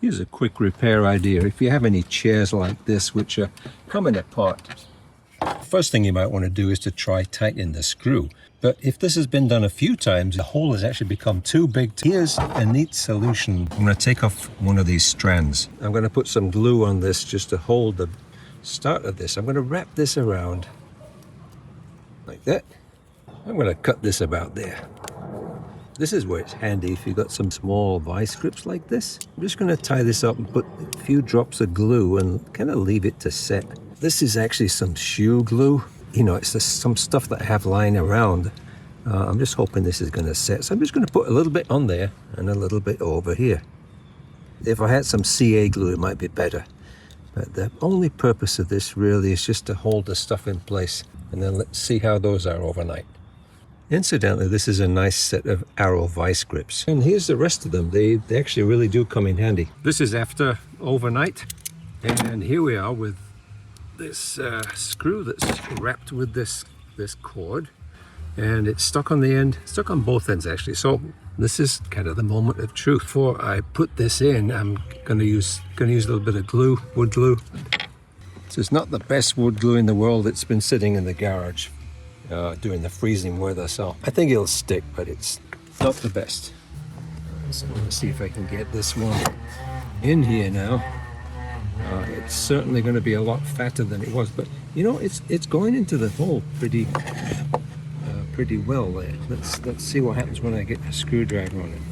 Here's a quick repair idea. If you have any chairs like this which are coming apart, first thing you might want to do is to try tightening the screw. But if this has been done a few times, the hole has actually become too big. Here's a neat solution. I'm going to take off one of these strands. I'm going to put some glue on this just to hold the start of this. I'm going to wrap this around like that. I'm going to cut this about there. This is where it's handy if you've got some small vice grips like this. I'm just going to tie this up and put a few drops of glue and kind of leave it to set. This is actually some shoe glue. You know, it's just some stuff that I have lying around. I'm just hoping this is going to set. So I'm just going to put a little bit on there and a little bit over here. If I had some CA glue, it might be better. But the only purpose of this really is just to hold the stuff in place. And then let's see how those are overnight. Incidentally, this is a nice set of Arrow vice grips. And here's the rest of them. They actually really do come in handy. This is after overnight. And here we are with this screw that's wrapped with this cord. And it's stuck on the end, stuck on both ends actually. So this is kind of the moment of truth. Before I put this in, I'm gonna use a little bit of glue, wood glue. This is not the best wood glue in the world. It's been sitting in the garage during the freezing weather, so I think it'll stick, but it's not the best. So let's see if I can get this one in here now. It's certainly going to be a lot fatter than it was, but you know, it's going into the hole pretty well there. Let's see what happens when I get a screwdriver on it.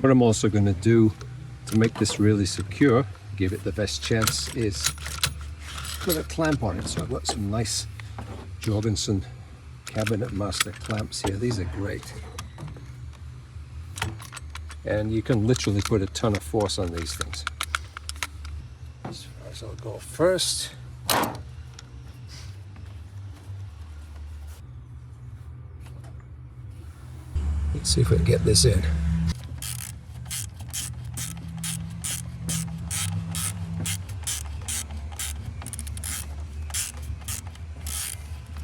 What I'm also going to do to make this really secure, give it the best chance, is put a clamp on it. So I've got some nice Jorgensen Cabinet Master clamps here. These are great. And you can literally put a ton of force on these things. As far as I'll go first. Let's see if we can get this in.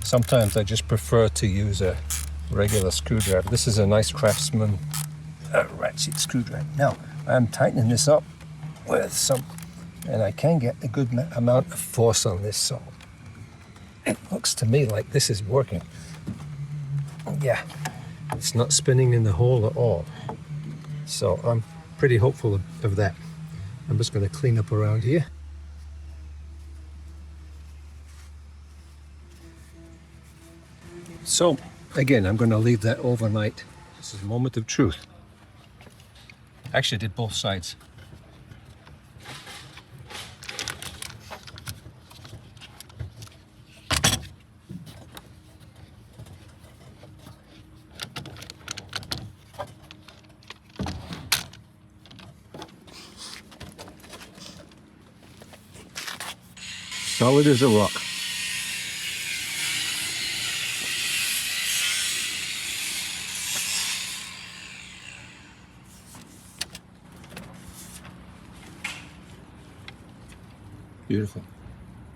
Sometimes I just prefer to use a regular screwdriver. This is a nice Craftsman ratchet screwdriver. Now, I'm tightening this up with some, and I can get a good amount of force on this, so it looks to me like this is working. Yeah, it's not spinning in the hole at all. So I'm pretty hopeful of that. I'm just going to clean up around here. So, again, I'm going to leave that overnight. This is a moment of truth. Actually, I did both sides. Solid as a rock. Beautiful.